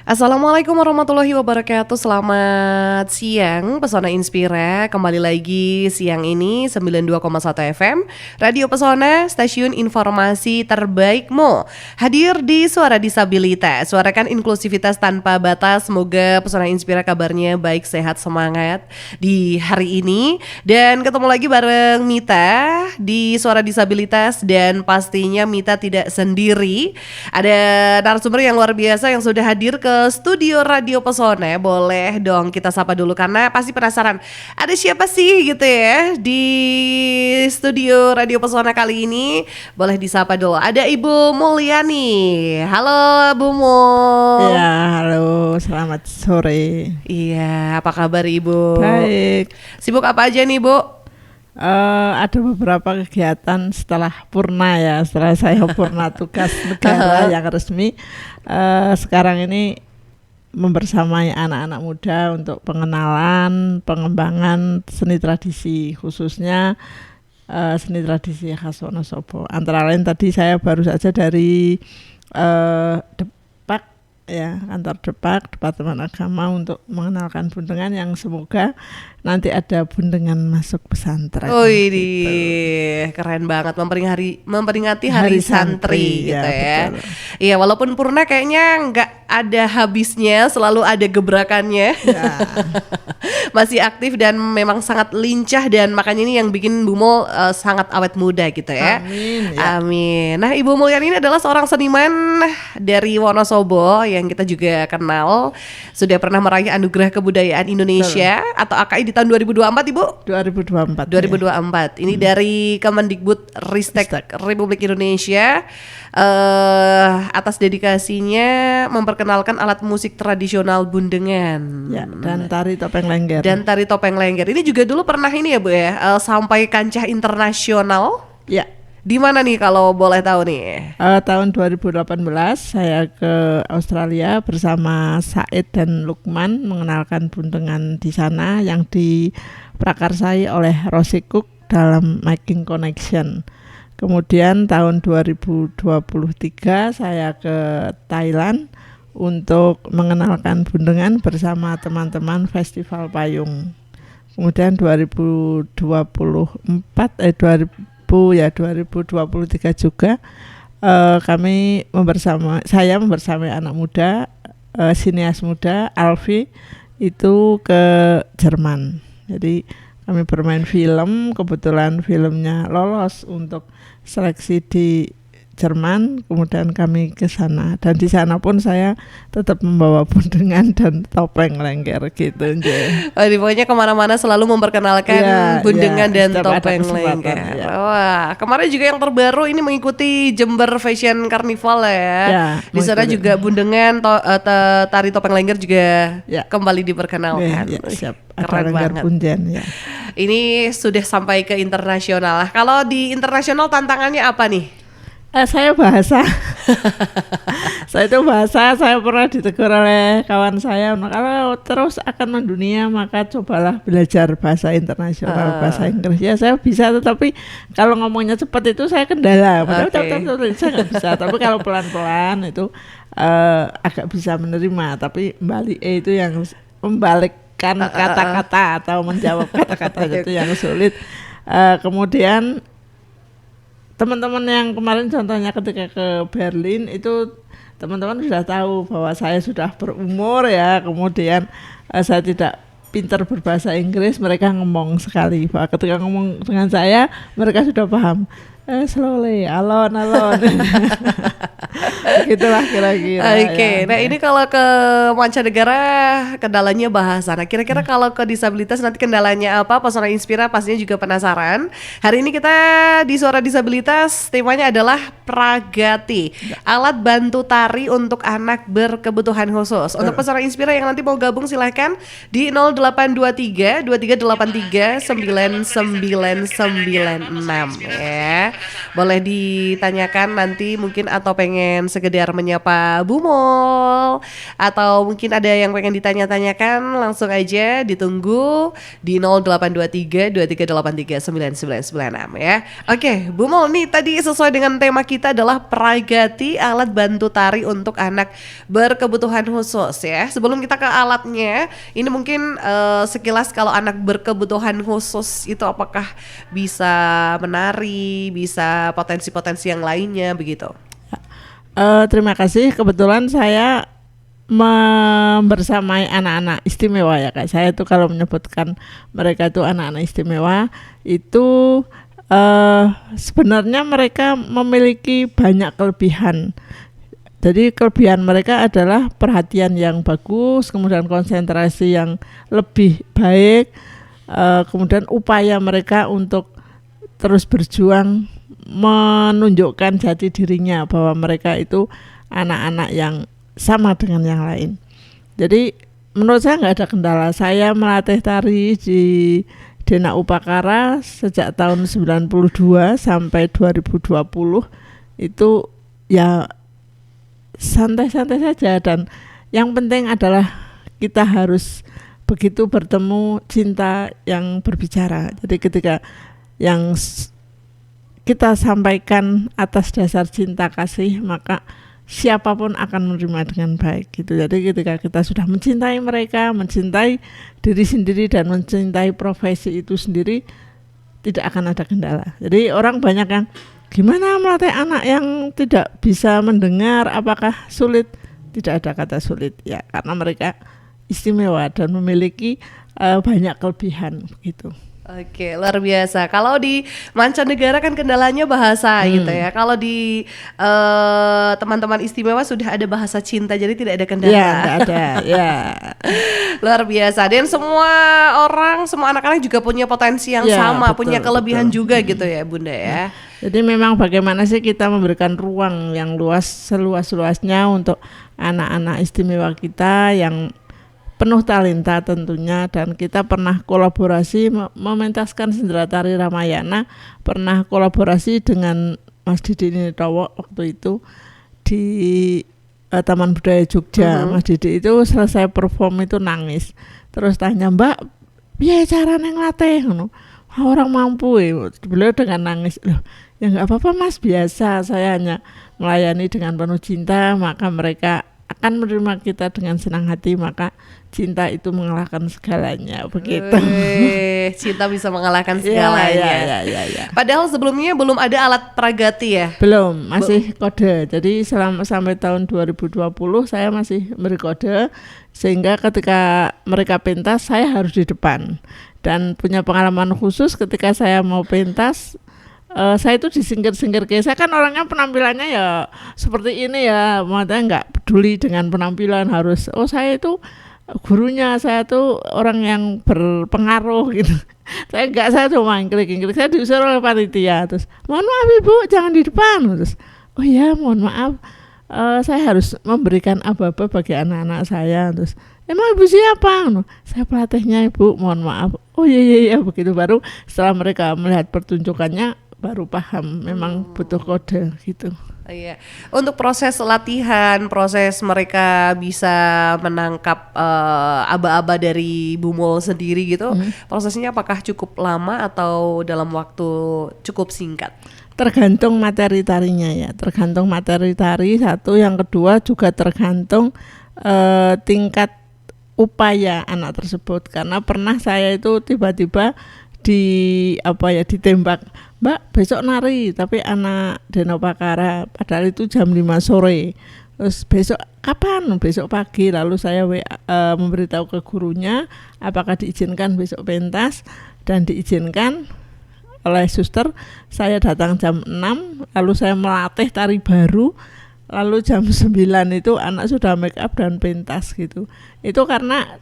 Assalamualaikum warahmatullahi wabarakatuh. Selamat siang Pesona Inspira. Kembali lagi siang ini 92,1 FM Radio Pesona, stasiun informasi terbaikmu. Hadir di Suara Disabilitas, suarakan inklusivitas tanpa batas. Semoga Pesona Inspira kabarnya baik, sehat, semangat di hari ini. Dan ketemu lagi bareng Mita di Suara Disabilitas. Dan pastinya Mita tidak sendiri. Ada narasumber yang luar biasa yang sudah hadir ke studio Radio Pesona. Boleh dong kita sapa dulu karena pasti penasaran ada siapa sih gitu ya di studio Radio Pesona kali ini. Boleh disapa dulu. Ada Ibu Mulyani. Halo Bu Mul. Ya, halo, selamat sore. Iya, apa kabar Ibu? Baik. Sibuk apa aja nih Bu? Ada beberapa kegiatan setelah purna ya, setelah saya purna tugas negara yang resmi. Sekarang ini membersamai anak-anak muda untuk pengenalan, pengembangan seni tradisi, khususnya seni tradisi khas Wonosobo. Antara lain tadi saya baru saja dari Depak ya, kantor Depak, Departemen Agama, untuk mengenalkan bundengan yang semoga nanti ada bundengan masuk pesantren. Oh ini gitu. Keren banget, memperingati hari santri gitu ya. Iya, walaupun purna kayaknya nggak ada habisnya, selalu ada gebrakannya. Ya. Masih aktif dan memang sangat lincah, dan makanya ini yang bikin Bu Mul sangat awet muda gitu ya. Amin. Ya. Amin. Nah, Ibu Mulyani ini adalah seorang seniman dari Wonosobo yang kita juga kenal, sudah pernah meraih Anugerah Kebudayaan Indonesia atau AKI di tahun 2024 Ibu? 2024. 2024. Ini dari Kemendikbud Ristek Republik Indonesia, atas dedikasinya memperkenalkan alat musik tradisional bundengan. Ya, dan tari topeng lengger. Ini juga dulu pernah ini ya Bu ya, sampai kancah internasional. Ya. Di mana nih kalau boleh tahu nih? Tahun 2018 saya ke Australia bersama Said dan Lukman mengenalkan bundengan di sana yang diprakarsai oleh Rosie Cook dalam Making Connection. Kemudian tahun 2023 saya ke Thailand untuk mengenalkan bundengan bersama teman-teman Festival Payung. Kemudian 2023 juga saya membersamai anak muda, sinias muda Alfi itu ke Jerman. Jadi kami bermain film, kebetulan filmnya lolos untuk seleksi di Jerman, kemudian kami ke sana, dan di sana pun saya tetap membawa bundengan dan topeng lengger gitu. Pokoknya kemana-mana selalu memperkenalkan bundengan dan topeng lengger. Ya. Wah, kemarin juga yang terbaru ini mengikuti Jember Fashion Carnival ya. Di sana juga bundengan, tari topeng lengger juga kembali diperkenalkan. Ya, siap. Keren banget. Punjen, ya. Ini sudah sampai ke internasional. Kalau di internasional tantangannya apa nih? Saya bahasa. Saya pernah ditegur oleh kawan saya, kalau terus akan mendunia maka cobalah belajar bahasa internasional, bahasa Inggris. Ya saya bisa, tetapi kalau ngomongnya cepat itu saya kendala. Padahal saya nggak bisa, tapi kalau pelan-pelan itu agak bisa menerima. Tapi balik itu yang membalikkan kata-kata atau menjawab kata-kata itu yang sulit. Kemudian teman-teman yang kemarin contohnya ketika ke Berlin itu teman-teman sudah tahu bahwa saya sudah berumur ya, kemudian saya tidak pintar berbahasa Inggris, mereka ngomong sekali bahwa ketika ngomong dengan saya mereka sudah paham. Slowly, alon. Gitulah kira-kira. Oke. Nah ini kalau ke mancanegara kendalanya bahasa. Nah kira-kira kalau ke disabilitas nanti kendalanya apa? Pesona Inspira pastinya juga penasaran. Hari ini kita di Suara Disabilitas temanya adalah Pragati, alat bantu tari untuk anak berkebutuhan khusus. Untuk Pesona Inspira yang nanti mau gabung silahkan di 0823 2383 9996 ya. Boleh ditanyakan nanti mungkin, atau pengen sekedar menyapa Bu Mul atau mungkin ada yang pengen ditanya-tanyakan, langsung aja ditunggu di 0823 2383 9996 ya. Oke, Bu Mul, nih tadi sesuai dengan tema kita adalah Pragati, alat bantu tari untuk anak berkebutuhan khusus ya. Sebelum kita ke alatnya, ini mungkin sekilas kalau anak berkebutuhan khusus itu apakah bisa menari, bisa potensi-potensi yang lainnya begitu? Terima kasih. Kebetulan saya membersamai anak-anak istimewa ya Kak. Saya tuh kalau menyebutkan mereka itu anak-anak istimewa itu sebenarnya mereka memiliki banyak kelebihan. Jadi kelebihan mereka adalah perhatian yang bagus, kemudian konsentrasi yang lebih baik, kemudian upaya mereka untuk terus berjuang menunjukkan jati dirinya bahwa mereka itu anak-anak yang sama dengan yang lain. Jadi menurut saya nggak ada kendala. Saya melatih tari di Dena Upakara sejak tahun 92 sampai 2020 itu ya santai-santai saja, dan yang penting adalah kita harus begitu bertemu cinta yang berbicara. Jadi ketika yang kita sampaikan atas dasar cinta kasih, maka siapapun akan menerima dengan baik gitu. Jadi ketika kita sudah mencintai mereka, mencintai diri sendiri dan mencintai profesi itu sendiri, tidak akan ada kendala. Jadi orang banyak yang gimana melatih anak yang tidak bisa mendengar, apakah sulit? Tidak ada kata sulit ya, karena mereka istimewa dan memiliki banyak kelebihan gitu. Oke, luar biasa. Kalau di mancanegara kan kendalanya bahasa gitu ya. Kalau di teman-teman istimewa sudah ada bahasa cinta, jadi tidak ada kendala. Ya, tidak ada. Ya. Luar biasa. Dan semua orang, semua anak-anak juga punya potensi yang sama, betul, punya kelebihan juga gitu ya, Bunda ya. Jadi memang bagaimana sih kita memberikan ruang yang luas, seluas-luasnya untuk anak-anak istimewa kita yang penuh talenta tentunya. Dan kita pernah kolaborasi mementaskan Sendera Tari Ramayana, pernah kolaborasi dengan Mas Didi Nitowo waktu itu di Taman Budaya Jogja. Mas Didi itu selesai perform itu nangis, terus tanya, Mbak, piye carane nglatih ngono? Orang mampu ya. Beliau dengan nangis, loh ya nggak apa-apa Mas, biasa, saya hanya melayani dengan penuh cinta, maka mereka akan menerima kita dengan senang hati, maka cinta itu mengalahkan segalanya, begitu. Cinta bisa mengalahkan segalanya. Ya. Padahal sebelumnya belum ada alat Pragati ya? Belum, masih kode. Jadi sampai tahun 2020 saya masih beri kode, sehingga ketika mereka pentas saya harus di depan. Dan punya pengalaman khusus ketika saya mau pentas, saya itu disingkir-singkir. Saya kan orangnya penampilannya ya seperti ini ya, makanya nggak peduli dengan penampilan, harus saya itu gurunya, saya tuh orang yang berpengaruh gitu. Saya cuma ingkrik-ingkrik, saya diusir oleh panitia, terus mohon maaf Ibu jangan di depan, terus oh ya mohon maaf, saya harus memberikan aba-aba bagi anak-anak saya. Terus emang Ibu siapa? Saya pelatihnya Ibu, mohon maaf. Oh iya begitu. Baru setelah mereka melihat pertunjukannya baru paham memang butuh kode gitu. Iya. Untuk proses latihan, proses mereka bisa menangkap aba-aba dari Bu Mul sendiri gitu, prosesnya apakah cukup lama atau dalam waktu cukup singkat? Tergantung materi tarinya ya, tergantung materi tari satu, yang kedua juga tergantung tingkat upaya anak tersebut. Karena pernah saya itu tiba-tiba ditembak, Mbak besok nari, tapi anak Dena Upakara, padahal itu jam 5 sore. Terus besok kapan? Besok pagi. Lalu saya memberitahu ke gurunya apakah diizinkan besok pentas, dan diizinkan oleh suster. Saya datang jam 6, lalu saya melatih tari baru, lalu jam 9 itu anak sudah make up dan pentas gitu. Itu karena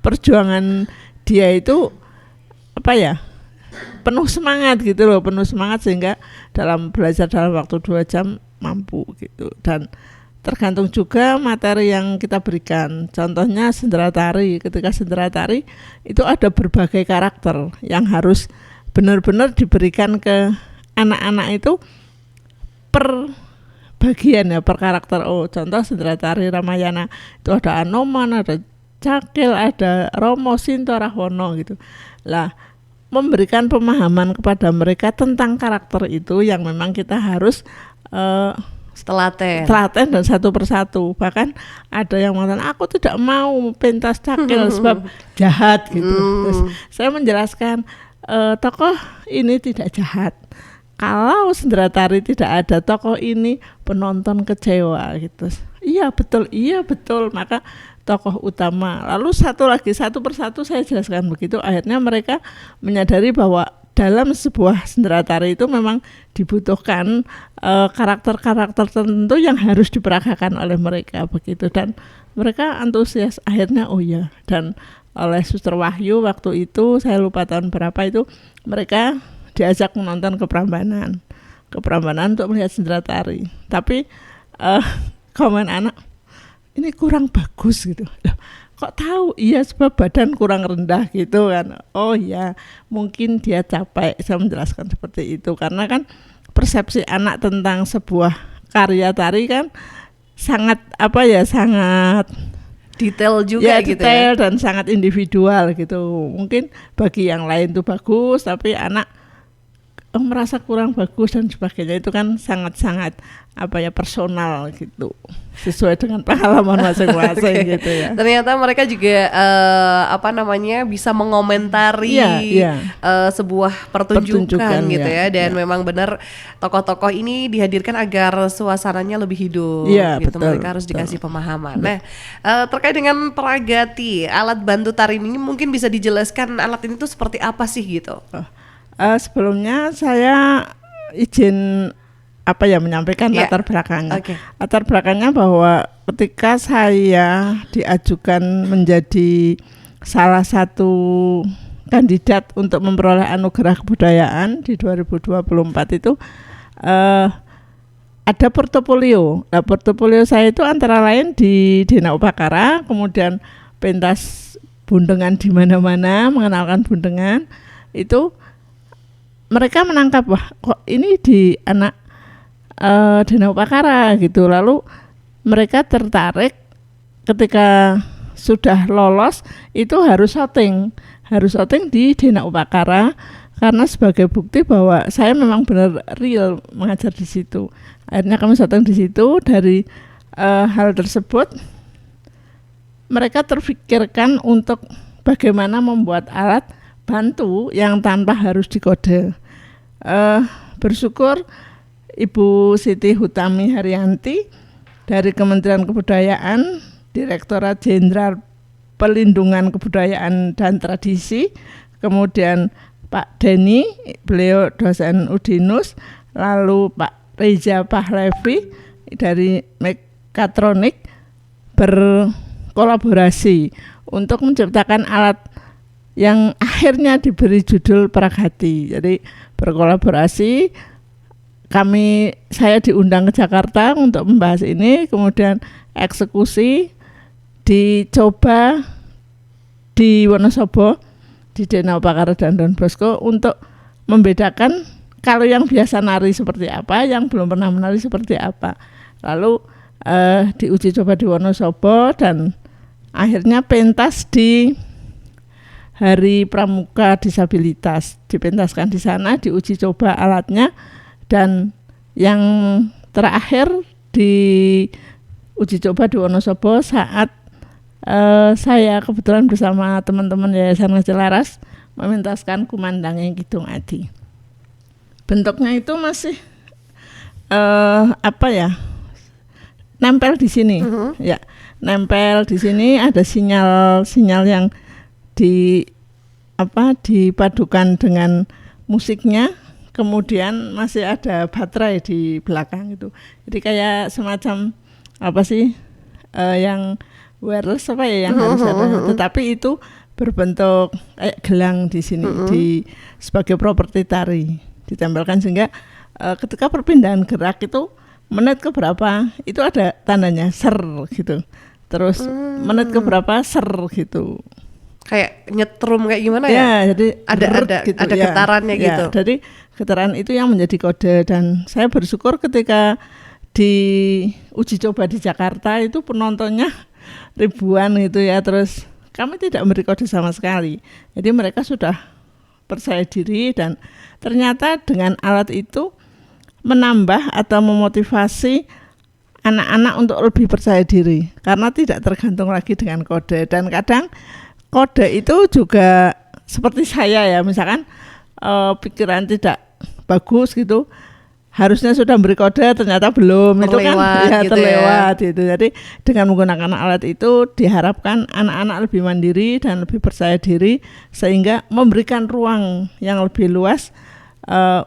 perjuangan dia itu penuh semangat gitu loh, penuh semangat, sehingga belajar dalam waktu 2 jam mampu gitu. Dan tergantung juga materi yang kita berikan. Contohnya sendera tari, ketika sendera tari itu ada berbagai karakter yang harus benar-benar diberikan ke anak-anak itu per bagian ya per karakter. Oh, contoh Sendratari Ramayana itu ada Anoman, ada Cakil, ada Romo, Sinto, Rahwana gitu. Lah, memberikan pemahaman kepada mereka tentang karakter itu yang memang kita harus telaten dan satu persatu. Bahkan ada yang mengatakan aku tidak mau pentas Cakil sebab jahat gitu. Terus saya menjelaskan tokoh ini tidak jahat. Kalau Sendratari tidak ada tokoh ini, penonton kecewa gitu. Iya betul. Maka tokoh utama. Lalu satu persatu saya jelaskan begitu. Akhirnya mereka menyadari bahwa dalam sebuah Sendratari itu memang dibutuhkan karakter-karakter tertentu yang harus diperagakan oleh mereka begitu. Dan mereka antusias. Akhirnya oh ya. Dan oleh Suster Wahyu waktu itu, saya lupa tahun berapa itu, mereka diajak menonton ke Prambanan untuk melihat Sendratari. Tapi komen anak, ini kurang bagus gitu. Loh, kok tahu? Iya, sebab badan kurang rendah gitu kan. Oh ya, mungkin dia capek. Saya menjelaskan seperti itu karena kan persepsi anak tentang sebuah karya tari kan sangat sangat detail juga gitu detail dan sangat individual gitu. Mungkin bagi yang lain itu bagus, tapi anak merasa kurang bagus dan sebagainya. Itu kan sangat-sangat personal gitu, sesuai dengan pengalaman masing-masing gitu ya. Ternyata mereka juga bisa mengomentari sebuah pertunjukan gitu ya. Dan memang benar tokoh-tokoh ini dihadirkan agar suasananya lebih hidup gitu. Betul, mereka harus dikasih pemahaman. Nah, terkait dengan Pragati, alat bantu tari ini mungkin bisa dijelaskan alat ini tuh seperti apa sih gitu? Sebelumnya saya izin menyampaikan latar belakangnya. Latar belakangnya bahwa ketika saya diajukan menjadi salah satu kandidat untuk memperoleh anugerah kebudayaan di 2024 itu ada portofolio. Nah, portofolio saya itu antara lain di Dena Upakara, kemudian pentas bundengan di mana-mana, mengenalkan bundengan. Itu mereka menangkap, wah kok ini di anak Dena Upakara gitu. Lalu mereka tertarik ketika sudah lolos itu harus syuting di Dena Upakara karena sebagai bukti bahwa saya memang benar real mengajar di situ. Akhirnya kami syuting di situ. Dari hal tersebut mereka terfikirkan untuk bagaimana membuat alat bantu yang tanpa harus dikode. Bersyukur Ibu Siti Hutami Haryanti dari Kementerian Kebudayaan, Direktorat Jenderal Pelindungan Kebudayaan dan Tradisi, kemudian Pak Denny, beliau dosen Udinus, lalu Pak Reza Pahlevi dari Mekatronik berkolaborasi untuk menciptakan alat yang akhirnya diberi judul Pragati. Jadi berkolaborasi, saya diundang ke Jakarta untuk membahas ini, kemudian eksekusi dicoba di Wonosobo, di Dena Upakara dan Don Bosco untuk membedakan kalau yang biasa nari seperti apa, yang belum pernah menari seperti apa. Lalu diuji coba di Wonosobo dan akhirnya pentas di Hari Pramuka Disabilitas, dipentaskan di sana, diuji coba alatnya. Dan yang terakhir di uji coba di Wonosobo saat saya kebetulan bersama teman-teman Yayasan Ngajeng Laras mementaskan Kumandanging Kidung Adi. Bentuknya itu masih nempel di sini. Ya, nempel di sini, ada sinyal yang dipadukan dengan musiknya. Kemudian masih ada baterai di belakang itu. Jadi kayak semacam yang wireless yang harus ada. Tetapi itu berbentuk kayak gelang di sini sebagai properti tari ditempelkan, sehingga ketika perpindahan gerak itu menit keberapa itu ada tandanya ser gitu. Terus menit keberapa ser gitu. Kayak nyetrum kayak gimana ya? Jadi ada getarannya gitu. Jadi getaran itu yang menjadi kode, dan saya bersyukur ketika di uji coba di Jakarta itu penontonnya ribuan gitu ya, terus kami tidak memberi kode sama sekali. Jadi mereka sudah percaya diri dan ternyata dengan alat itu menambah atau memotivasi anak-anak untuk lebih percaya diri karena tidak tergantung lagi dengan kode. Dan kadang kode itu juga seperti saya ya, misalkan pikiran tidak bagus gitu, harusnya sudah beri kode ternyata belum, terlewat, itu kan ya gitu terlewat gitu. Jadi dengan menggunakan alat itu diharapkan anak-anak lebih mandiri dan lebih percaya diri sehingga memberikan ruang yang lebih luas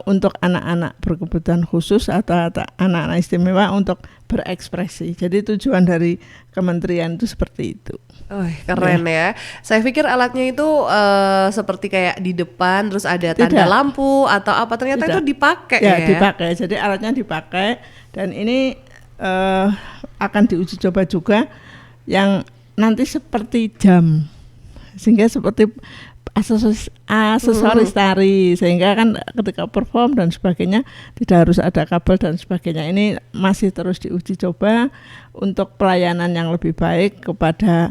untuk anak-anak berkebutuhan khusus atau anak-anak istimewa untuk berekspresi. Jadi tujuan dari kementerian itu seperti itu. Oh, keren ya. Saya pikir alatnya itu seperti kayak di depan terus ada tanda lampu atau apa, ternyata itu dipakai ya. Dipakai. Jadi alatnya dipakai dan ini akan diuji coba juga yang nanti seperti jam. Sehingga seperti aksesoris tari, sehingga kan ketika perform dan sebagainya tidak harus ada kabel dan sebagainya. Ini masih terus diuji coba untuk pelayanan yang lebih baik kepada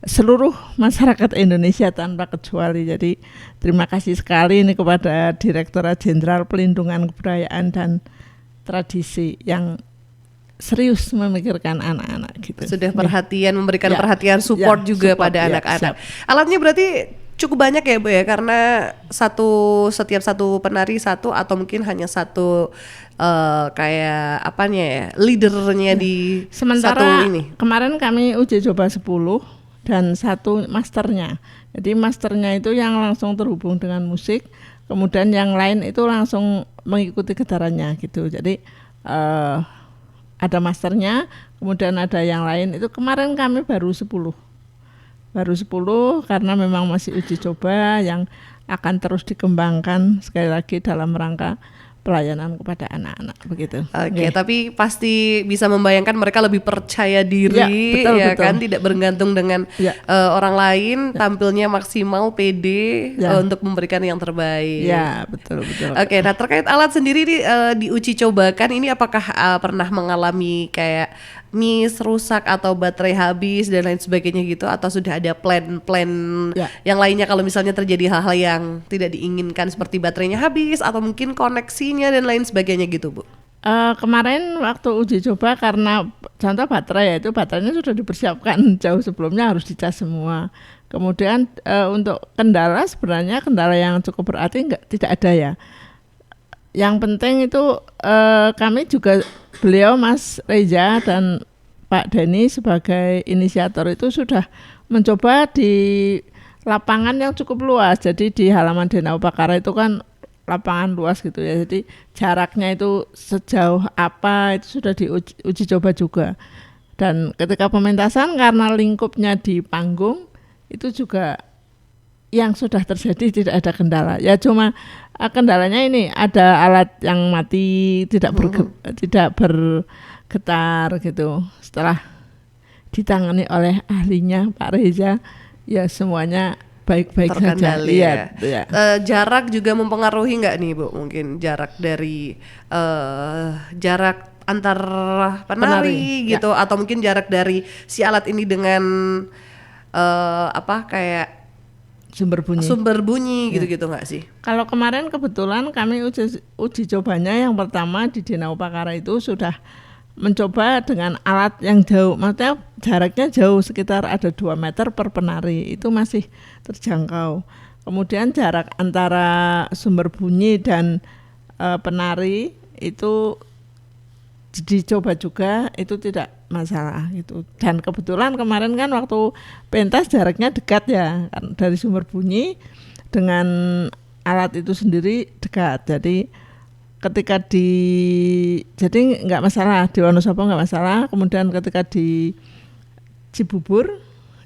seluruh masyarakat Indonesia tanpa kecuali. Jadi terima kasih sekali ini kepada Direktorat Jenderal Pelindungan Kebudayaan dan Tradisi yang serius memikirkan anak-anak gitu. Sudah perhatian, memberikan perhatian support juga support, pada anak-anak. Alatnya berarti cukup banyak ya Bu ya, karena setiap satu penari satu atau mungkin hanya satu kayak apanya ya, leadernya di sementara satu ini. Kemarin kami uji coba 10 dan satu masternya. Jadi masternya itu yang langsung terhubung dengan musik, kemudian yang lain itu langsung mengikuti getarannya gitu. Jadi ada masternya, kemudian ada yang lain. Itu kemarin kami baru 10 karena memang masih uji coba yang akan terus dikembangkan sekali lagi dalam rangka pelayanan kepada anak-anak begitu. Oke, tapi pasti bisa membayangkan mereka lebih percaya diri betul. Kan, tidak bergantung dengan orang lain, tampilnya maksimal, pede untuk memberikan yang terbaik. Ya, betul. Oke, nah terkait alat sendiri diuji cobakan ini, apakah pernah mengalami kayak miss, rusak atau baterai habis dan lain sebagainya gitu, atau sudah ada plan yang lainnya kalau misalnya terjadi hal-hal yang tidak diinginkan seperti baterainya habis atau mungkin koneksinya dan lain sebagainya gitu Bu? Kemarin waktu uji coba karena contoh baterai, itu baterainya sudah dipersiapkan jauh sebelumnya, harus dicas semua. Kemudian untuk kendala, sebenarnya kendala yang cukup berarti tidak ada ya. Yang penting itu kami juga, beliau Mas Reza dan Pak Denny sebagai inisiator itu sudah mencoba di lapangan yang cukup luas. Jadi di halaman Dena Upakara itu kan lapangan luas gitu ya. Jadi jaraknya itu sejauh apa itu sudah diuji coba juga. Dan ketika pementasan karena lingkupnya di panggung itu juga yang sudah terjadi tidak ada kendala. Ya cuma kendalanya ini ada alat yang mati, tidak bergetar gitu. Setelah ditangani oleh ahlinya Pak Reza, ya semuanya baik-baik saja. Ya. Jarak juga mempengaruhi nggak nih Bu? Mungkin jarak dari jarak antar penari gitu, atau mungkin jarak dari si alat ini dengan kayak sumber bunyi gitu-gitu nggak sih? Kalau kemarin kebetulan kami uji cobanya yang pertama di Dena Upakara itu sudah mencoba dengan alat yang jauh, maksudnya jaraknya jauh, sekitar ada 2 meter per penari, itu masih terjangkau. Kemudian jarak antara sumber bunyi dan penari itu dicoba juga, itu tidak masalah gitu. Dan kebetulan kemarin kan waktu pentas jaraknya dekat ya, dari sumber bunyi dengan alat itu sendiri dekat. Jadi ketika jadi nggak masalah, di Wonosobo nggak masalah. Kemudian ketika di Cibubur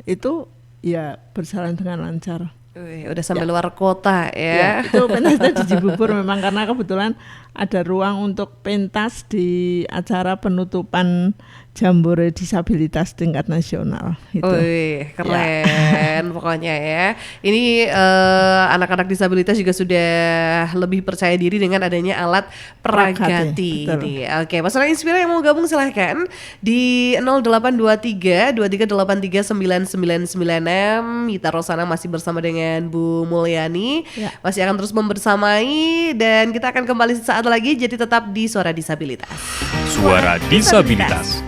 itu ya berjalan dengan lancar. Udah sampai luar kota ya. Itu pentasnya di Cibubur memang karena kebetulan ada ruang untuk pentas di acara penutupan Jambore disabilitas tingkat nasional gitu. Wih, keren pokoknya ya. Ini anak-anak disabilitas juga sudah lebih percaya diri dengan adanya alat Pragati ini. Oke, Pesona Inspira yang mau gabung silahkan di 0823 2383 999. Mita Rosana masih bersama dengan Bu Mulyani, masih akan terus membersamai dan kita akan kembali sesaat lagi, jadi tetap di Suara Disabilitas. Suara Disabilitas.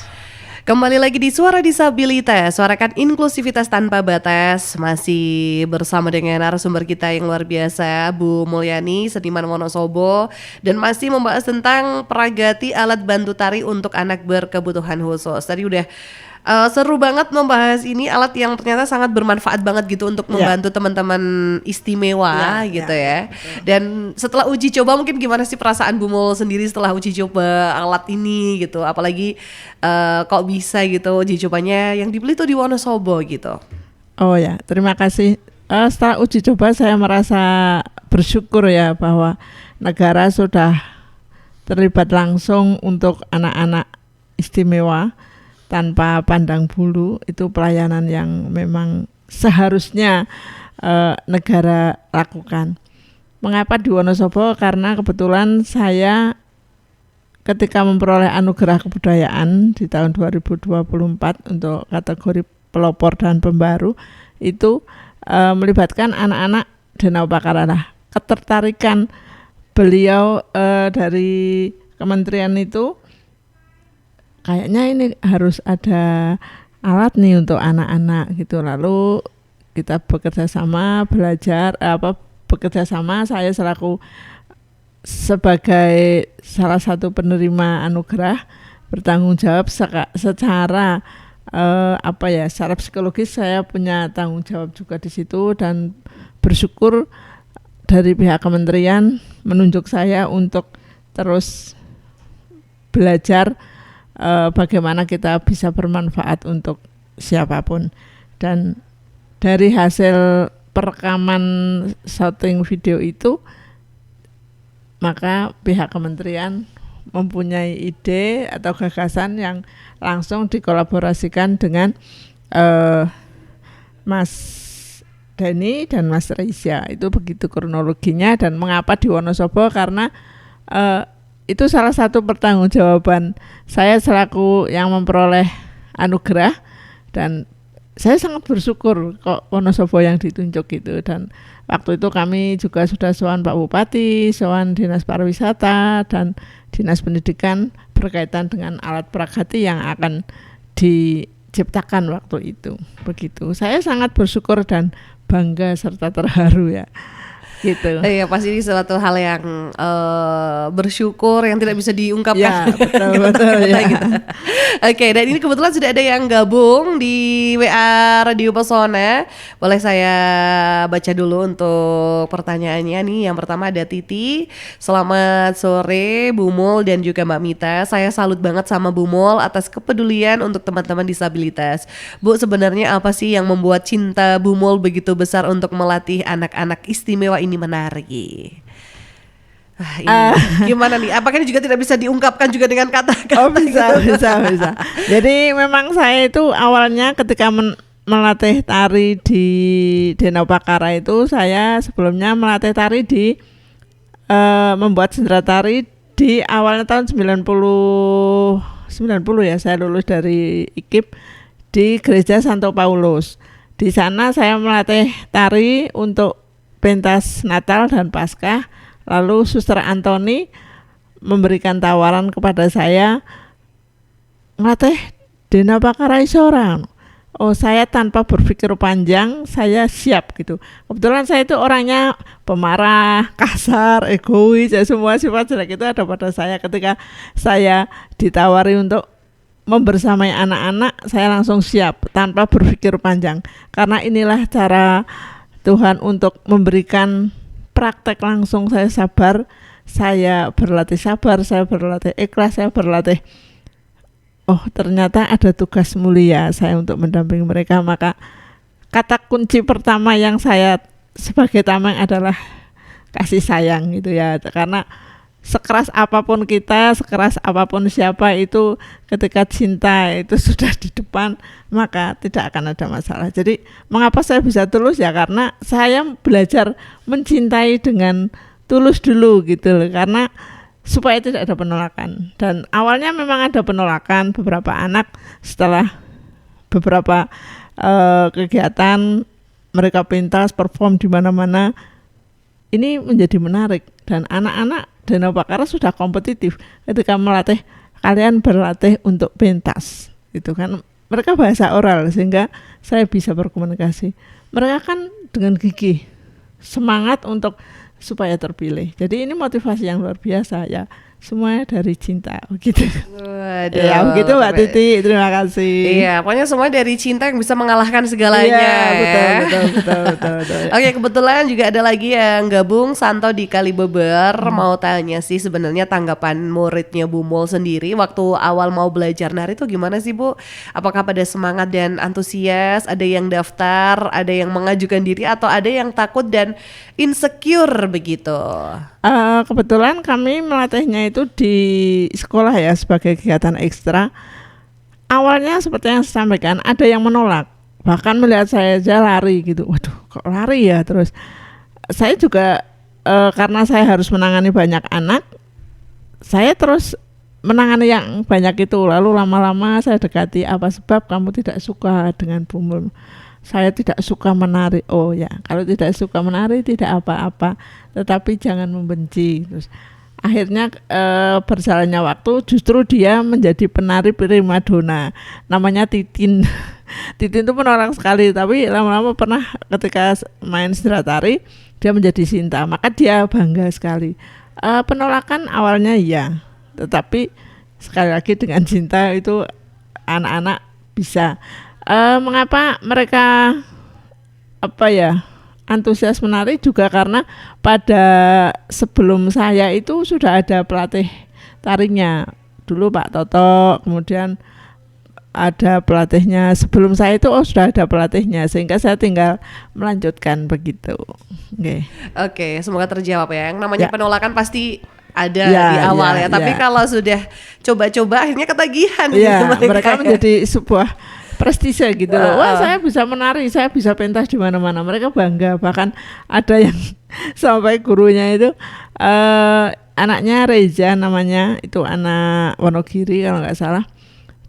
Kembali lagi di Suara Disabilitas, suarakan inklusivitas tanpa batas. Masih bersama dengan narasumber kita yang luar biasa, Bu Mulyani, seniman Wonosobo, dan masih membahas tentang Pragati, alat bantu tari untuk anak berkebutuhan khusus. Tadi udah seru banget membahas ini, alat yang ternyata sangat bermanfaat banget gitu untuk membantu teman-teman istimewa gitu ya. Dan setelah uji coba, mungkin gimana sih perasaan Bu Mul sendiri setelah uji coba alat ini gitu? Apalagi kok bisa gitu uji cobanya yang dibeli tuh di Wonosobo gitu. Oh ya, terima kasih. Setelah uji coba saya merasa bersyukur ya bahwa negara sudah terlibat langsung untuk anak-anak istimewa tanpa pandang bulu. Itu pelayanan yang memang seharusnya negara lakukan. Mengapa di Wonosobo? Karena kebetulan saya ketika memperoleh anugerah kebudayaan di tahun 2024 untuk kategori pelopor dan pembaru itu melibatkan anak-anak Danau Pakarana. Ketertarikan beliau dari kementerian itu, kayaknya ini harus ada alat nih untuk anak-anak gitu. Lalu kita bekerja sama, bekerja sama, saya selaku sebagai salah satu penerima anugerah bertanggung jawab secara secara psikologis. Saya punya tanggung jawab juga di situ dan bersyukur dari pihak kementerian menunjuk saya untuk terus belajar bagaimana kita bisa bermanfaat untuk siapapun. Dan dari hasil perekaman shooting video itu, maka pihak kementerian mempunyai ide atau gagasan yang langsung dikolaborasikan dengan Mas Dani dan Mas Reisya. Itu begitu kronologinya. Dan mengapa di Wonosobo? Karena itu salah satu pertanggungjawaban saya selaku yang memperoleh anugerah, dan saya sangat bersyukur kok Wonosobo yang ditunjuk gitu. Dan waktu itu kami juga sudah sowan Pak Bupati, sowan Dinas Pariwisata dan Dinas Pendidikan berkaitan dengan alat Pragati yang akan diciptakan waktu itu. Begitu. Saya sangat bersyukur dan bangga serta terharu ya. Gitu. Iya, pasti ini suatu hal yang bersyukur yang tidak bisa diungkapkan. Ya, betul ya. Gitu. Oke, dan ini kebetulan sudah ada yang gabung di WA Radio Pesona. Boleh saya baca dulu untuk pertanyaannya nih. Yang pertama ada Titi. Selamat sore Bu Mul dan juga Mbak Mita. Saya salut banget sama Bu Mul atas kepedulian untuk teman-teman disabilitas. Bu, sebenarnya apa sih yang membuat cinta Bu Mul begitu besar untuk melatih anak-anak istimewa ini menari? Gimana nih? Apakah ini juga tidak bisa diungkapkan juga dengan kata-kata? Oh, bisa. Jadi memang saya itu awalnya ketika melatih tari di Danau Pakara itu, saya sebelumnya melatih tari di membuat sendera tari di awalnya tahun 90 ya. Saya lulus dari IKIP di Gereja Santo Paulus. Di sana saya melatih tari untuk pentas Natal dan Paskah. Lalu Suster Antoni memberikan tawaran kepada saya, ngelatih Danau Pakara Isorang. Oh, saya tanpa berpikir panjang, saya siap gitu. Kebetulan saya itu orangnya pemarah, kasar, egois, ya semua sifat jelek itu ada pada saya. Ketika saya ditawari untuk membersamai anak-anak, saya langsung siap tanpa berpikir panjang. Karena inilah cara Tuhan untuk memberikan praktek langsung. Saya sabar, saya berlatih sabar, saya berlatih ikhlas, saya berlatih, oh ternyata ada tugas mulia saya untuk mendampingi mereka. Maka kata kunci pertama yang saya sebagai tameng adalah kasih sayang gitu ya. Karena sekeras apapun kita, sekeras apapun siapa itu, ketika cinta itu sudah di depan, maka tidak akan ada masalah. Jadi mengapa saya bisa tulus ya, karena saya belajar mencintai dengan tulus dulu gitu loh, karena supaya tidak ada penolakan. Dan awalnya memang ada penolakan, beberapa anak setelah beberapa kegiatan mereka pentas perform di mana-mana, ini menjadi menarik. Dan anak-anak Danau Pakar sudah kompetitif ketika melatih, kalian berlatih untuk pentas itu kan, mereka bahasa oral sehingga saya bisa berkomunikasi. Mereka kan dengan gigih semangat untuk supaya terpilih. Jadi ini motivasi yang luar biasa ya, semuanya dari cinta begitu. Waduh, Ya begitu Mbak Titi, terima kasih. Iya, pokoknya semua dari cinta yang bisa mengalahkan segalanya. Iya, ya. betul. Oke, kebetulan juga ada lagi yang gabung, Santo di Kalibeber. Mau tanya sih sebenarnya tanggapan muridnya Bu Mul sendiri waktu awal mau belajar nari itu gimana sih Bu? Apakah pada semangat dan antusias? Ada yang daftar, ada yang mengajukan diri, atau ada yang takut dan insecure begitu? Kebetulan kami melatihnya itu di sekolah ya, sebagai kegiatan ekstra. Awalnya seperti yang saya sampaikan, ada yang menolak, bahkan melihat saya aja lari gitu. Waduh, kok lari ya? Terus saya juga karena saya harus menangani banyak anak, saya terus menangani yang banyak itu. Lalu lama-lama saya dekati, apa sebab kamu tidak suka dengan Bu Mul? Saya tidak suka menari. Oh ya, kalau tidak suka menari tidak apa-apa, tetapi jangan membenci. Terus akhirnya berjalannya waktu, justru dia menjadi penari primadona, namanya Titin. Titin itu penolak sekali, tapi lama-lama pernah ketika main istirahat tari, dia menjadi Sinta, maka dia bangga sekali. Penolakan awalnya ya, tetapi sekali lagi dengan cinta itu anak-anak bisa. Mengapa mereka antusias menari juga karena pada sebelum saya itu sudah ada pelatih tarinya dulu, Pak Toto, kemudian ada pelatihnya sebelum saya itu sudah ada pelatihnya, sehingga saya tinggal melanjutkan begitu. Oke, semoga terjawab ya. Yang namanya penolakan pasti ada Ya, di awal ya, ya, tapi ya. kalau sudah coba-coba akhirnya ketagihan Ya, gitu mereka ya. menjadi sebuah prestise gitu loh. Wah, saya bisa menari, saya bisa pentas di mana-mana. Mereka bangga. Bahkan ada yang sampai gurunya itu anaknya Reza namanya, itu anak Wonogiri kalau nggak salah.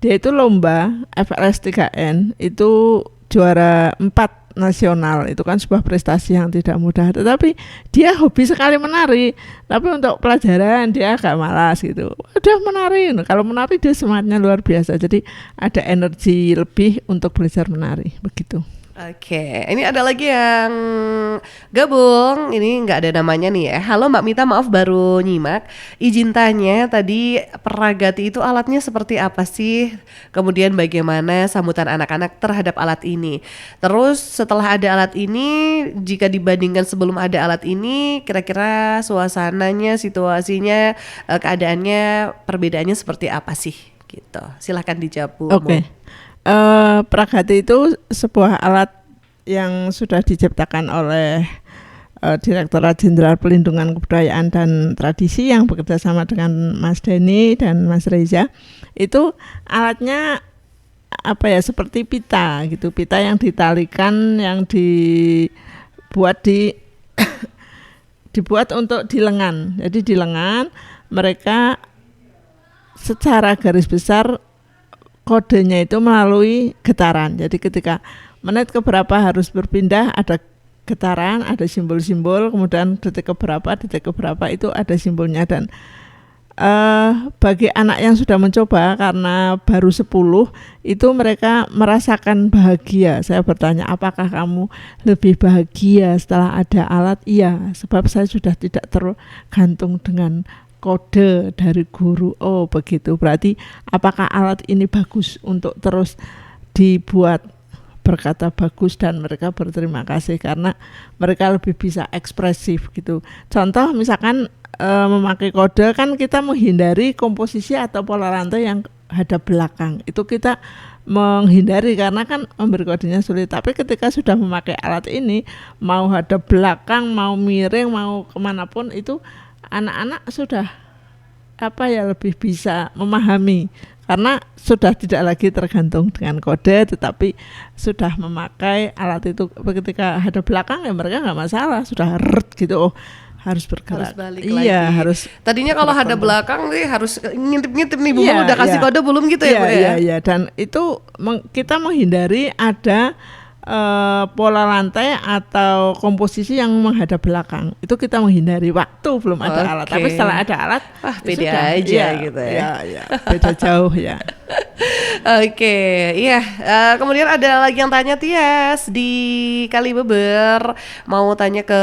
Dia itu lomba FLS 3N itu juara 4 nasional. Itu kan sebuah prestasi yang tidak mudah. Tetapi dia hobi sekali menari. Tapi untuk pelajaran dia agak malas gitu. Udah menari. Kalau menari dia semangatnya luar biasa. Jadi ada energi lebih untuk belajar menari. Begitu. Oke, ini ada lagi yang gabung. Ini nggak ada namanya nih ya. Halo Mbak Mita, maaf baru nyimak. Izin tanya, tadi Peragati itu alatnya seperti apa sih? Kemudian bagaimana sambutan anak-anak terhadap alat ini? Terus setelah ada alat ini, jika dibandingkan sebelum ada alat ini, kira-kira suasananya, situasinya, keadaannya, perbedaannya seperti apa sih? Gitu. Silahkan dijawab Bu. Oke. Peragati itu sebuah alat yang sudah diciptakan oleh Direktorat Jenderal Pelindungan Kebudayaan dan Tradisi yang bekerja sama dengan Mas Denny dan Mas Reza. Itu alatnya seperti pita gitu, pita yang ditalikan, yang dibuat dibuat untuk di lengan. Jadi di lengan mereka secara garis besar kodenya itu melalui getaran. Jadi ketika menit keberapa harus berpindah, ada getaran, ada simbol-simbol, kemudian detik keberapa itu ada simbolnya. Dan bagi anak yang sudah mencoba, karena baru 10, itu mereka merasakan bahagia. Saya bertanya, apakah kamu lebih bahagia setelah ada alat? Iya, sebab saya sudah tidak tergantung dengan kode dari guru. Oh begitu, berarti apakah alat ini bagus untuk terus dibuat? Berkata bagus, dan mereka berterima kasih karena mereka lebih bisa ekspresif gitu. Contoh misalkan memakai kode, kan kita menghindari komposisi atau pola rantai yang hadap belakang, itu kita menghindari karena kan memberi kodenya sulit. Tapi ketika sudah memakai alat ini, mau hadap belakang, mau miring, mau kemanapun, itu anak-anak sudah lebih bisa memahami karena sudah tidak lagi tergantung dengan kode, tetapi sudah memakai alat itu ketika hadap belakang ya mereka nggak masalah, sudah gitu, harus bergerak. Harus balik iya, lagi. harus. Tadinya kalau hadap belakang nih harus ngintip-ngintip nih, Bu udah kasih kode belum gitu ya, Bu ya? Iya, dan itu kita menghindari ada pola lantai atau komposisi yang menghadap belakang. Itu kita menghindari waktu belum ada alat. Tapi setelah ada alat, beda sudah, aja gitu ya. Iya, beda jauh ya. Oke, iya. Kemudian ada lagi yang tanya, Tias di Kalibeber, mau tanya ke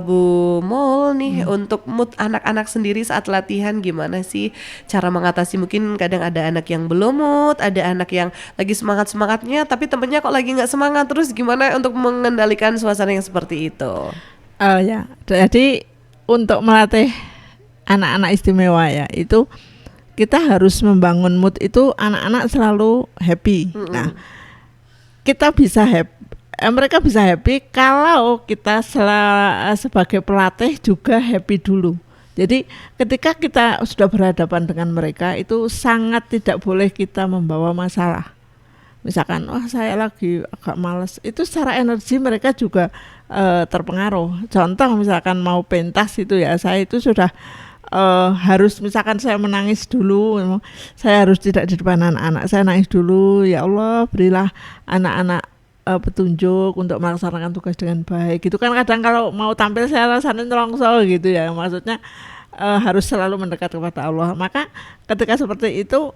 Bu Mol nih, untuk mood anak-anak sendiri saat latihan gimana sih cara mengatasi? Mungkin kadang ada anak yang belum mood, ada anak yang lagi semangat-semangatnya tapi temennya kok lagi nggak semangat, terus gimana untuk mengendalikan suasana yang seperti itu? Oh ya, jadi untuk melatih anak-anak istimewa ya, itu kita harus membangun mood itu anak-anak selalu happy. Nah, kita bisa mereka bisa happy kalau kita sebagai pelatih juga happy dulu. Jadi ketika kita sudah berhadapan dengan mereka itu sangat tidak boleh kita membawa masalah. Misalkan, saya lagi agak malas, itu secara energi mereka juga terpengaruh. Contoh misalkan mau pentas itu ya, saya itu sudah harus, misalkan saya menangis dulu, saya harus tidak di depan anak-anak, saya nangis dulu, ya Allah berilah anak-anak petunjuk untuk melaksanakan tugas dengan baik. Gitu kan kadang kalau mau tampil saya rasanya nelongso gitu ya, maksudnya harus selalu mendekat kepada Allah. Maka ketika seperti itu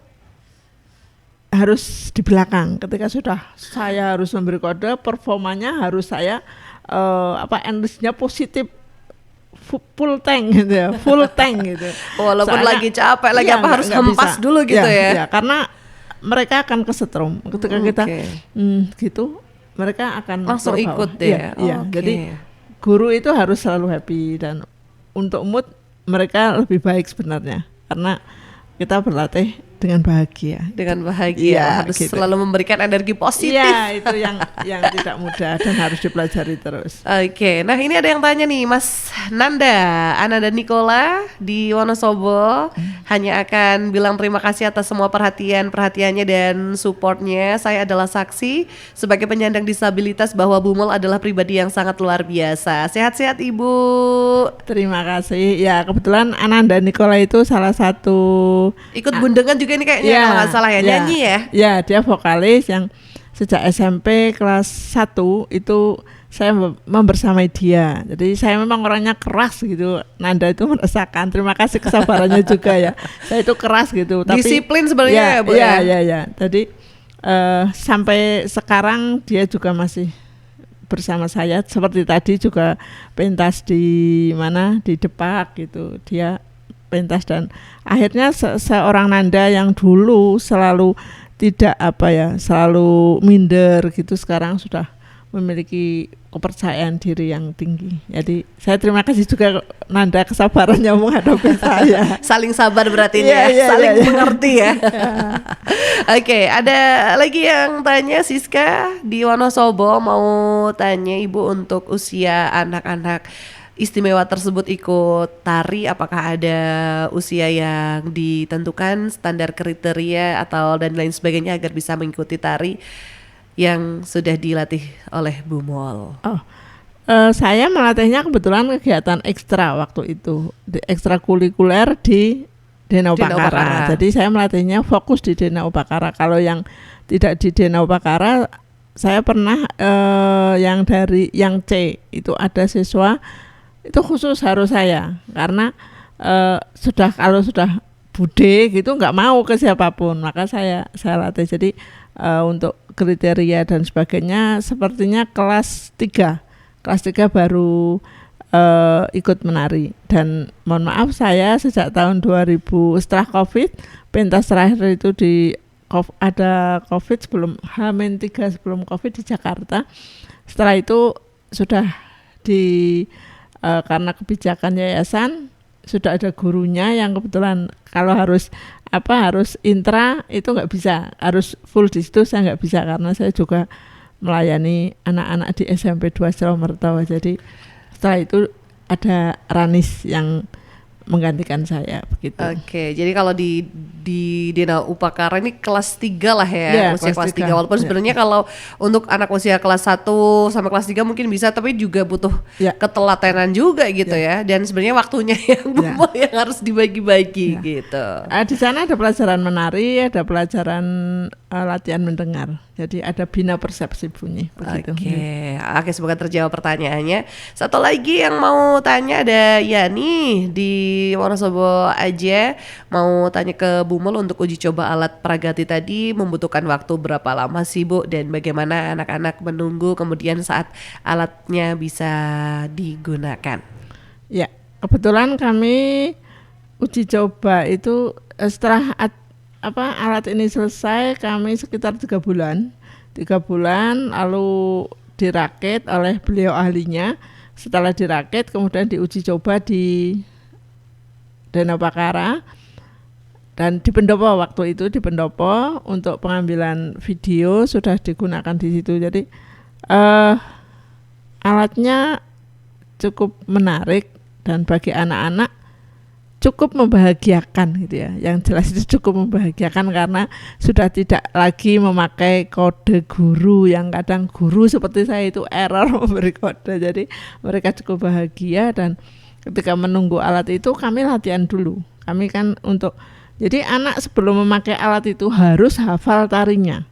harus di belakang. Ketika sudah saya harus memberi kode, performanya harus saya energinya positif, full tank gitu ya, full tank gitu. Walaupun soalnya, lagi capek, lagi apa harus hempas dulu gitu ya. Karena mereka akan kesetrum ketika kita gitu, mereka akan langsung ikut deh. Jadi guru itu harus selalu happy, dan untuk mood mereka lebih baik sebenarnya karena kita berlatih dengan bahagia. Dengan bahagia, harus gitu. Selalu memberikan energi positif. Iya, itu yang tidak mudah dan harus dipelajari terus. Oke, nah ini ada yang tanya nih, Mas Ananda Nikola di Wonosobo, hanya akan bilang terima kasih atas semua perhatiannya dan supportnya. Saya adalah saksi sebagai penyandang disabilitas bahwa Bu Mol adalah pribadi yang sangat luar biasa. Sehat-sehat Ibu. Terima kasih. Ya, kebetulan Ananda Nikola itu salah satu ikut bundengan juga ini kayaknya kalau nggak salah ya, nyanyi ya? Ya, dia vokalis yang sejak SMP kelas 1 itu saya membersamai dia. Jadi saya memang orangnya keras gitu. Nanda itu merasakan. Terima kasih kesabarannya juga ya. Saya itu keras gitu. Tapi disiplin sebenarnya ya, Bu. Ya. Jadi sampai sekarang dia juga masih bersama saya. Seperti tadi juga pentas di Depak gitu. Dia pentas, dan akhirnya seorang Nanda yang dulu selalu tidak selalu minder gitu, sekarang sudah memiliki kepercayaan diri yang tinggi. Jadi saya terima kasih juga Nanda kesabarannya menghadapi saya. Saling sabar berarti ini saling mengerti ya. Oke, ada lagi yang tanya, Siska di Wonosobo mau tanya Ibu, untuk usia anak-anak istimewa tersebut ikut tari, apakah ada usia yang ditentukan, standar kriteria atau dan lain sebagainya agar bisa mengikuti tari yang sudah dilatih oleh Bu Mol? Saya melatihnya kebetulan kegiatan ekstra waktu itu, ekstrakurikuler di Dena Upakara. Jadi saya melatihnya fokus di Dena Upakara. Kalau yang tidak di Dena Upakara, saya pernah yang C itu ada siswa itu khusus harus saya, karena kalau sudah bude gitu nggak mau ke siapapun, maka saya latih. Jadi untuk kriteria dan sebagainya sepertinya kelas 3 baru ikut menari. Dan mohon maaf, saya sejak tahun 2000 setelah COVID, pentas terakhir itu ada COVID sebelum H-3 sebelum COVID di Jakarta. Setelah itu sudah karena kebijakan yayasan sudah ada gurunya yang kebetulan kalau harus intra itu nggak bisa, harus full di situ saya nggak bisa, karena saya juga melayani anak-anak di SMP 2 Selamertawa. Jadi setelah itu ada Ranis yang menggantikan saya begitu. Oke, jadi kalau di Dena Upakara ini kelas 3 lah ya, Iya, usia kelas kelas 3. 3. Walaupun Iya. sebenarnya kalau untuk anak usia kelas 1 sampai kelas 3 mungkin bisa, tapi juga butuh Iya. ketelatenan juga gitu ya. Dan sebenarnya waktunya yang bumel yang harus dibagi-bagi gitu. Di sana ada pelajaran menari, ada pelajaran latihan mendengar. Jadi ada bina persepsi bunyi begitu. Oke, semoga terjawab pertanyaannya. Satu lagi yang mau tanya ada Yani di Wonosobo aja, mau tanya ke Bumel untuk uji coba alat Pragati tadi membutuhkan waktu berapa lama sih Bu, dan bagaimana anak-anak menunggu kemudian saat alatnya bisa digunakan? Ya, kebetulan kami uji coba itu setelah alat ini selesai kami sekitar 3 bulan lalu dirakit oleh beliau ahlinya. Setelah dirakit kemudian diuji coba di Dena Upakara dan di Pendopo, waktu itu di Pendopo untuk pengambilan video sudah digunakan di situ. Jadi alatnya cukup menarik dan bagi anak-anak cukup membahagiakan gitu ya. Yang jelas itu cukup membahagiakan karena sudah tidak lagi memakai kode guru yang kadang guru seperti saya itu error memberi kode. Jadi mereka cukup bahagia dan ketika menunggu alat itu kami latihan dulu. Kami kan jadi anak sebelum memakai alat itu harus hafal tarinya.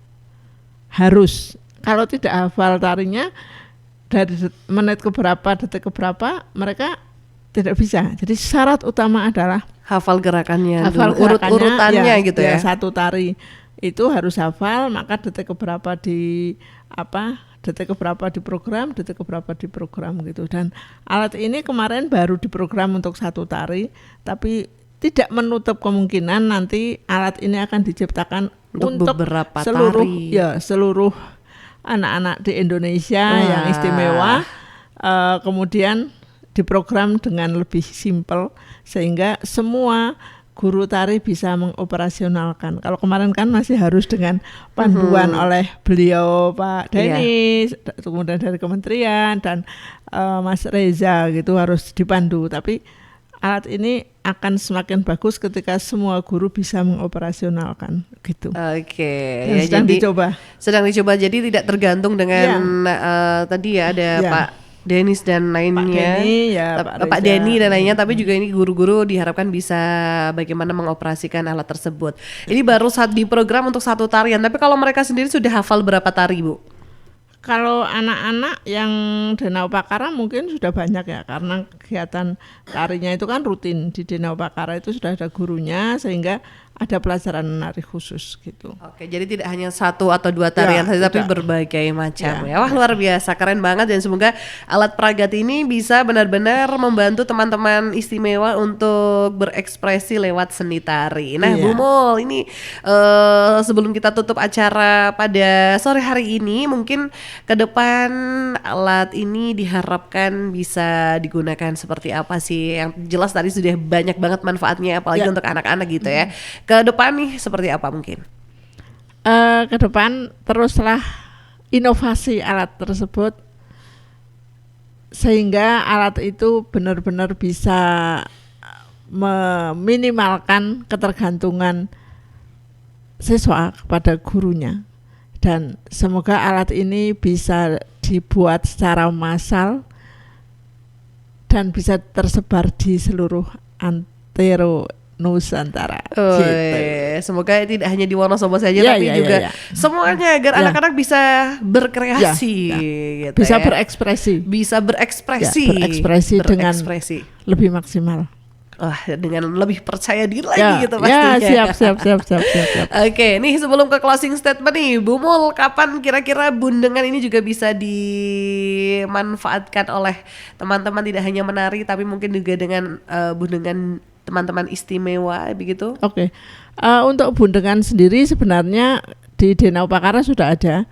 Harus. Kalau tidak hafal tarinya dari menit keberapa, detik keberapa mereka tidak bisa. Jadi syarat utama adalah hafal gerakannya, urut-urutannya gitu ya. Satu tari itu harus hafal, maka detik keberapa diprogram gitu. Dan alat ini kemarin baru diprogram untuk satu tari, tapi tidak menutup kemungkinan nanti alat ini akan diciptakan untuk beberapa seluruh tari. Seluruh anak-anak di Indonesia yang istimewa. Kemudian diprogram dengan lebih simpel sehingga semua guru tari bisa mengoperasionalkan. Kalau kemarin kan masih harus dengan panduan oleh beliau Pak Denis, kemudian dari kementerian dan Mas Reza gitu harus dipandu. Tapi alat ini akan semakin bagus ketika semua guru bisa mengoperasionalkan gitu. Oke, ya, sedang dicoba. Sedang dicoba, jadi tidak tergantung dengan tadi ya ada Pak Denis dan lainnya, Pak Denny dan lainnya, tapi juga ini guru-guru diharapkan bisa bagaimana mengoperasikan alat tersebut. Ini baru saat diprogram untuk satu tarian, tapi kalau mereka sendiri sudah hafal berapa tari, Bu? Kalau anak-anak yang Dena Upakara mungkin sudah banyak ya, karena kegiatan tarinya itu kan rutin di Dena Upakara itu sudah ada gurunya sehingga ada pelajaran menari khusus gitu. Oke, jadi tidak hanya satu atau dua tarian saja, tapi berbagai macam ya. Wah, luar biasa, keren banget, dan semoga alat Pragati ini bisa benar-benar membantu teman-teman istimewa untuk berekspresi lewat seni tari. Nah, Bu Mul, ini sebelum kita tutup acara pada sore hari ini, mungkin ke depan alat ini diharapkan bisa digunakan seperti apa sih? Yang jelas tadi sudah banyak banget manfaatnya, apalagi untuk anak-anak gitu ya. Ke depan nih seperti apa mungkin? Ke depan teruslah inovasi alat tersebut sehingga alat itu benar-benar bisa meminimalkan ketergantungan siswa kepada gurunya, dan semoga alat ini bisa dibuat secara massal dan bisa tersebar di seluruh antero Nusantara. Semoga tidak hanya di Wonosobo saja, tapi juga semuanya, agar anak-anak bisa berkreasi, gitu bisa ya. berekspresi dengan lebih maksimal. Dengan lebih percaya diri lagi gitu pastinya. Siap. Oke, nih sebelum ke closing statement nih, Bu Mul, kapan kira-kira bundengan ini juga bisa dimanfaatkan oleh teman-teman, tidak hanya menari tapi mungkin juga dengan bundengan teman-teman istimewa begitu? Oke. Untuk bundengan sendiri sebenarnya di Dena Upakara sudah ada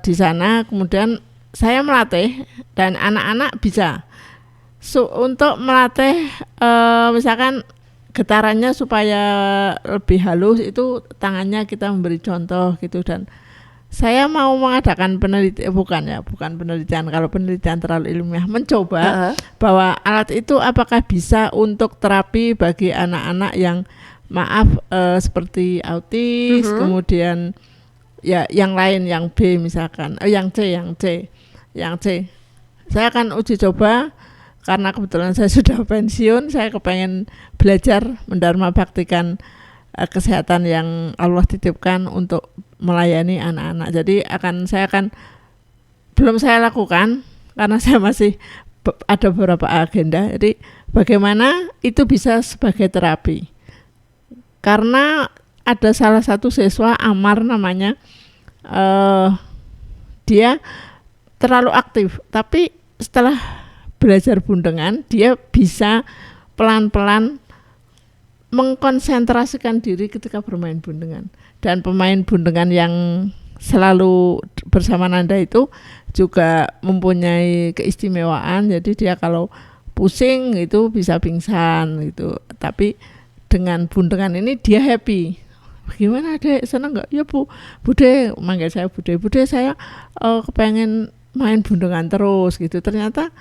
di sana, kemudian saya melatih dan anak-anak bisa. Untuk melatih misalkan getarannya supaya lebih halus, itu tangannya kita memberi contoh gitu, dan saya mau mengadakan penelitian, bukan penelitian, kalau penelitian terlalu ilmiah, mencoba bahwa alat itu apakah bisa untuk terapi bagi anak-anak yang seperti autis, kemudian ya yang lain, yang B misalkan, yang C. Saya akan uji coba karena kebetulan saya sudah pensiun, saya kepengen belajar mendharma baktikan kesehatan yang Allah titipkan untuk melayani anak-anak. Jadi belum saya lakukan karena saya masih ada beberapa agenda. Jadi bagaimana itu bisa sebagai terapi? Karena ada salah satu siswa Amar namanya, dia terlalu aktif, tapi setelah belajar bundengan dia bisa pelan-pelan mengkonsentrasikan diri ketika bermain bundengan. Dan pemain bundengan yang selalu bersama Nanda itu juga mempunyai keistimewaan. Jadi dia kalau pusing itu bisa pingsan gitu. Tapi dengan bundengan ini dia happy. Gimana Dek, senang nggak? Ya Bude, manggil saya Bude saya kepengen main bundengan terus gitu. Ternyata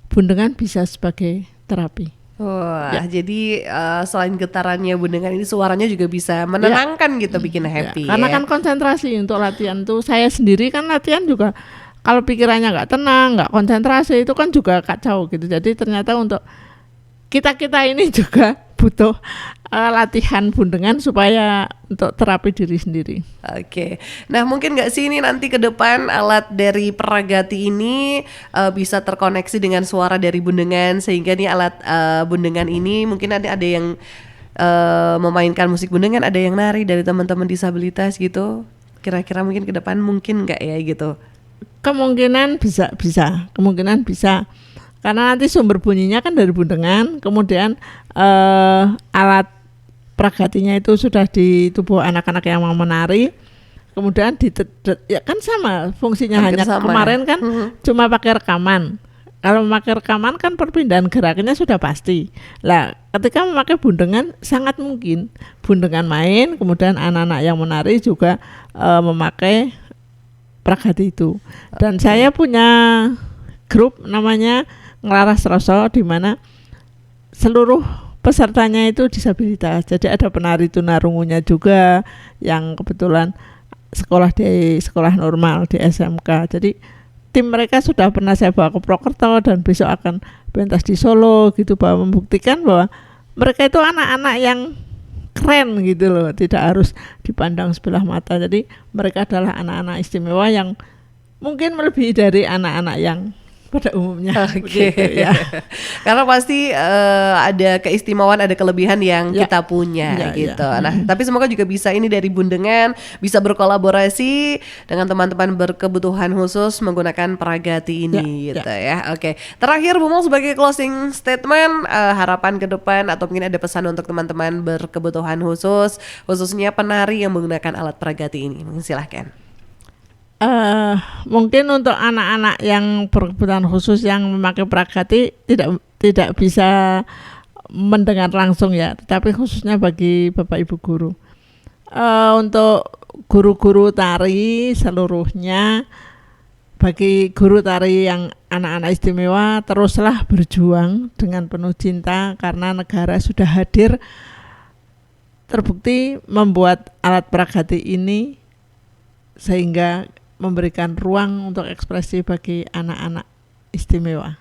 bundengan bisa sebagai terapi. Wah, jadi selain getarannya bundengan ini suaranya juga bisa menenangkan gitu, bikin happy. Karena kan konsentrasi untuk latihan tuh, saya sendiri kan latihan juga kalau pikirannya nggak tenang, nggak konsentrasi itu kan juga kacau gitu. Jadi ternyata untuk kita ini juga butuh latihan bundengan supaya untuk terapi diri sendiri. Oke. Nah, mungkin nggak sih ini nanti ke depan alat dari Pragati ini bisa terkoneksi dengan suara dari bundengan, sehingga nih alat bundengan ini mungkin ada yang memainkan musik bundengan, ada yang nari dari teman-teman disabilitas gitu. Kira-kira mungkin ke depan mungkin nggak ya gitu? Kemungkinan bisa. Kemungkinan bisa. Karena nanti sumber bunyinya kan dari bundengan, kemudian alat Pragatinya itu sudah di tubuh anak-anak yang mau menari, kemudian ya kan sama fungsinya. Hampir hanya sama. Kemarin kan cuma pakai rekaman. Kalau memakai rekaman kan perpindahan gerakannya sudah pasti. Lah, ketika memakai bundengan sangat mungkin bundengan main, kemudian anak-anak yang menari juga memakai Pragati itu. Dan saya punya grup namanya Nglaras Roso, di mana seluruh pesertanya itu disabilitas. Jadi ada penari tunarungunya juga yang kebetulan sekolah di sekolah normal di SMK. Jadi tim mereka sudah pernah saya bawa ke Prokerto dan besok akan pentas di Solo gitu, bahwa membuktikan bahwa mereka itu anak-anak yang keren gitu loh, tidak harus dipandang sebelah mata. Jadi mereka adalah anak-anak istimewa yang mungkin melebihi dari anak-anak yang pada umumnya. Oke. Ya. Karena pasti ada keistimewaan, ada kelebihan yang kita punya gitu. Nah, tapi semoga juga bisa ini dari bundengan bisa berkolaborasi dengan teman-teman berkebutuhan khusus menggunakan Pragati ini gitu ya. Oke. Terakhir Bu Mul, sebagai closing statement, harapan ke depan atau mungkin ada pesan untuk teman-teman berkebutuhan khusus, khususnya penari yang menggunakan alat Pragati ini. Silahkan. Mungkin untuk anak-anak yang berkebutuhan khusus yang memakai Pragati tidak bisa mendengar langsung ya, tetapi khususnya bagi Bapak Ibu guru, untuk guru-guru tari seluruhnya, bagi guru tari yang anak-anak istimewa, teruslah berjuang dengan penuh cinta karena negara sudah hadir, terbukti membuat alat Pragati ini sehingga memberikan ruang untuk ekspresi bagi anak-anak istimewa.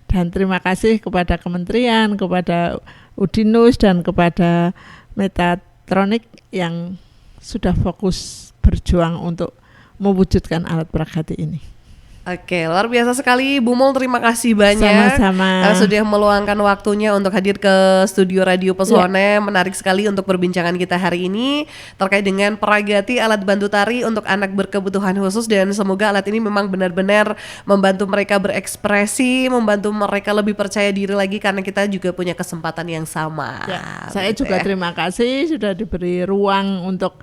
Dan terima kasih kepada kementerian, kepada Udinus dan kepada Metatronic yang sudah fokus berjuang untuk mewujudkan alat Pragati ini. Oke, luar biasa sekali Bu Mul, terima kasih banyak. Sama-sama. Sudah meluangkan waktunya untuk hadir ke studio Radio Pesona. Menarik sekali untuk perbincangan kita hari ini terkait dengan Pragati, alat bantu tari untuk anak berkebutuhan khusus, dan semoga alat ini memang benar-benar membantu mereka berekspresi, membantu mereka lebih percaya diri lagi karena kita juga punya kesempatan yang sama. Saya juga terima kasih sudah diberi ruang untuk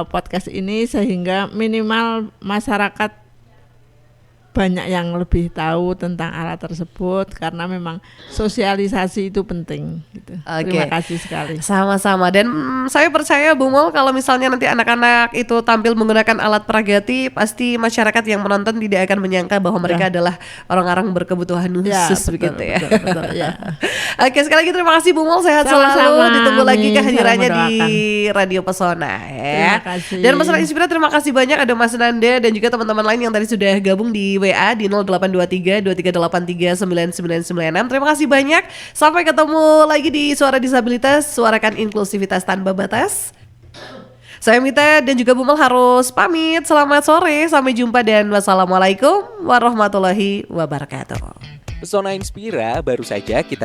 podcast ini sehingga minimal masyarakat banyak yang lebih tahu tentang alat tersebut karena memang sosialisasi itu penting gitu. Oke. Terima kasih sekali. Sama-sama, dan saya percaya Bu Mul kalau misalnya nanti anak-anak itu tampil menggunakan alat Pragati, pasti masyarakat yang menonton tidak akan menyangka bahwa mereka adalah orang-orang berkebutuhan khusus begitu ya. Betul, ya. Oke, sekali lagi terima kasih Bu Mul, sehat Sama-sama, selalu. Ditunggu lagi amin. kehadirannya Salam di Radio Pesona ya. Terima kasih. Dan Pesona Inspira terima kasih banyak, ada Mas Nanda dan juga teman-teman lain yang tadi sudah gabung di WA di 0823 2383 9996. Terima kasih banyak. Sampai ketemu lagi di Suara Disabilitas, suarakan inklusivitas tanpa batas. Saya Mita dan juga Bu Mul harus pamit. Selamat sore, sampai jumpa dan wassalamualaikum warahmatullahi wabarakatuh. Pesona Inspira baru saja kita